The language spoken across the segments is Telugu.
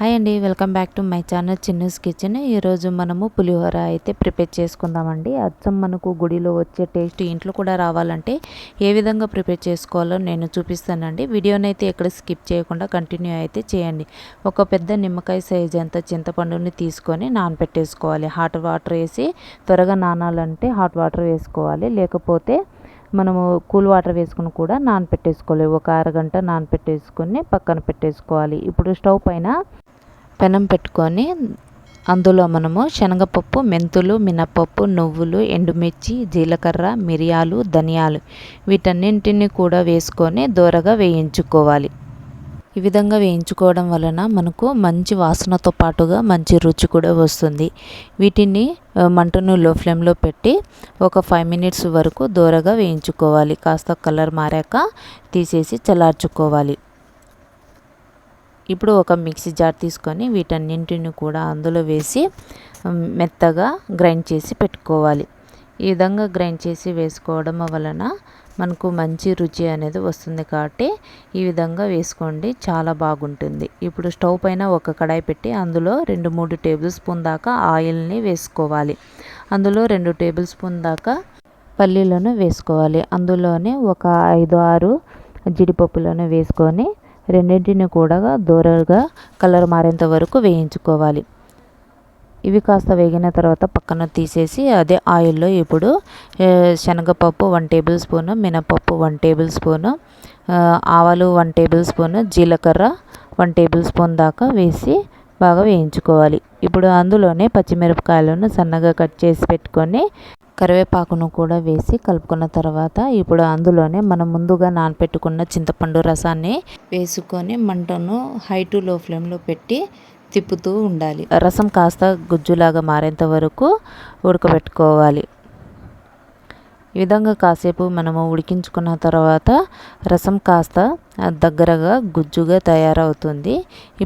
హాయ్ అండి, welcome back to my channel Chinnu's kitchen. ఈరోజు మనము పులిహోర అయితే ప్రిపేర్ చేసుకుందామండి. అచ్చం మనకు గుడిలో వచ్చే టేస్ట్ ఇంట్లో కూడా రావాలంటే ఏ విధంగా ప్రిపేర్ చేసుకోవాలో నేను చూపిస్తానండి. వీడియోని అయితే ఎక్కడ స్కిప్ చేయకుండా కంటిన్యూ అయితే చేయండి. ఒక పెద్ద నిమ్మకాయ సైజ్ అంత చింతపండుని తీసుకొని నానబెట్టేసుకోవాలి. హాట్ వాటర్ వేసి త్వరగా నానాలంటే హాట్ వాటర్ వేసుకోవాలి, లేకపోతే మనము కూల్ వాటర్ వేసుకుని కూడా నానపెట్టేసుకోవాలి. ఒక అరగంట నానపెట్టేసుకొని పక్కన పెట్టేసుకోవాలి. ఇప్పుడు స్టవ్ పైన పెనం పెట్టుకొని అందులో మనము శనగపప్పు, మెంతులు, మినపప్పు, నువ్వులు, ఎండుమిర్చి, జీలకర్ర, మిరియాలు, ధనియాలు వీటన్నింటిని కూడా వేసుకొని దోరగా వేయించుకోవాలి. ఈ విధంగా వేయించుకోవడం వలన మనకు మంచి వాసనతో పాటుగా మంచి రుచి కూడా వస్తుంది. వీటిని మంటను లో ఫ్లేమ్లో పెట్టి ఒక 5 మినిట్స్ వరకు దోరగా వేయించుకోవాలి. కాస్త కలర్ మారాక తీసేసి చల్లార్చుకోవాలి. ఇప్పుడు ఒక మిక్సీ జార్ తీసుకొని వీటన్నింటిని కూడా అందులో వేసి మెత్తగా గ్రైండ్ చేసి పెట్టుకోవాలి. ఈ విధంగా గ్రైండ్ చేసి వేసుకోవడం వలన మనకు మంచి రుచి అనేది వస్తుంది, కాబట్టి ఈ విధంగా వేసుకోండి, చాలా బాగుంటుంది. ఇప్పుడు స్టవ్ పైన ఒక కడాయి పెట్టి అందులో 2-3 టేబుల్ స్పూన్ దాకా ఆయిల్ని వేసుకోవాలి. అందులో 2 టేబుల్ స్పూన్ దాకా పల్లీలను వేసుకోవాలి. అందులోనే ఒక 5-6 జీడిపప్పులను వేసుకొని రెండింటిని కూడా దూరగా కలర్ మారేంత వరకు వేయించుకోవాలి. ఇవి కాస్త వేగిన తర్వాత పక్కన తీసేసి అదే ఆయిల్లో ఇప్పుడు శనగపప్పు 1 టేబుల్ స్పూన్, మినపప్పు 1 టేబుల్ స్పూన్, ఆవాలు 1 టేబుల్ స్పూన్, జీలకర్ర 1 టేబుల్ స్పూన్ దాకా వేసి బాగా వేయించుకోవాలి. ఇప్పుడు అందులోనే పచ్చిమిరపకాయలను సన్నగా కట్ చేసి పెట్టుకొని కరివేపాకును కూడా వేసి కలుపుకున్న తర్వాత ఇప్పుడు అందులోనే మనం ముందుగా నానపెట్టుకున్న చింతపండు రసాన్ని వేసుకొని మంటను హై టు లో ఫ్లేమ్లో పెట్టి తిప్పుతూ ఉండాలి. రసం కాస్త గుజ్జులాగా మారేంత వరకు ఉడకబెట్టుకోవాలి. ఈ విధంగా కాసేపు మనము ఉడికించుకున్న తర్వాత రసం కాస్త దగ్గరగా గుజ్జుగా తయారవుతుంది.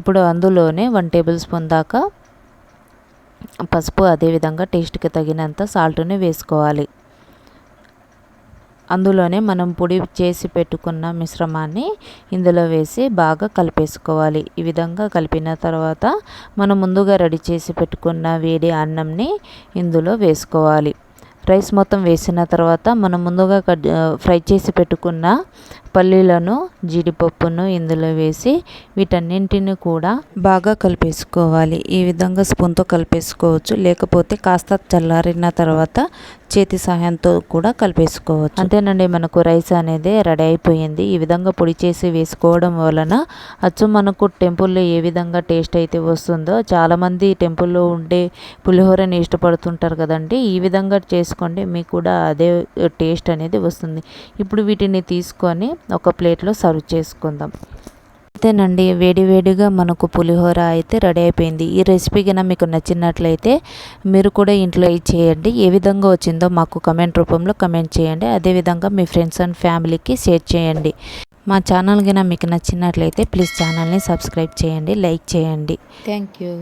ఇప్పుడు అందులోనే 1 టేబుల్ స్పూన్ దాకా పసుపు, అదేవిధంగా టేస్ట్కి తగినంత సాల్ట్ని వేసుకోవాలి. అందులోనే మనం పొడి చేసి పెట్టుకున్న మిశ్రమాన్ని ఇందులో వేసి బాగా కలిపేసుకోవాలి. ఈ విధంగా కలిపిన తర్వాత మనం ముందుగా రెడీ చేసి పెట్టుకున్న వేడి అన్నంని ఇందులో వేసుకోవాలి. రైస్ మొత్తం వేసిన తర్వాత మనం ముందుగా ఫ్రై చేసి పెట్టుకున్న పల్లీలను, జీడిపప్పును ఇందులో వేసి వీటన్నింటిని కూడా బాగా కలిపేసుకోవాలి. ఈ విధంగా స్పూన్తో కలిపేసుకోవచ్చు, లేకపోతే కాస్త చల్లారిన తర్వాత చేతి సహాయంతో కూడా కలిపేసుకోవచ్చు. అంతేనండి, మనకు రైస్ అనేది రెడీ అయిపోయింది. ఈ విధంగా పొడి చేసి వేసుకోవడం వలన అచ్చు మనకు టెంపుల్లో ఏ విధంగా టేస్ట్ అయితే వస్తుందో, చాలామంది టెంపుల్లో ఉండే పులిహోరని ఇష్టపడుతుంటారు కదండి. ఈ విధంగా చేసుకోండి, మీకు కూడా అదే టేస్ట్ అనేది వస్తుంది. ఇప్పుడు వీటిని తీసుకొని ఒక ప్లేట్లో సర్వ్ చేసుకుందాం. అంతేనండి, వేడివేడిగా మనకు పులిహోర అయితే రెడీ అయిపోయింది. ఈ రెసిపీ కన్నా మీకు నచ్చినట్లయితే మీరు కూడా ఇంట్లో చేయండి. ఏ విధంగా వచ్చిందో మాకు కమెంట్ రూపంలో కమెంట్ చేయండి. అదేవిధంగా మీ ఫ్రెండ్స్ అండ్ ఫ్యామిలీకి షేర్ చేయండి. మా ఛానల్ కన్నా మీకు నచ్చినట్లయితే ప్లీజ్ ఛానల్ని సబ్స్క్రైబ్ చేయండి, లైక్ చేయండి. Thank you.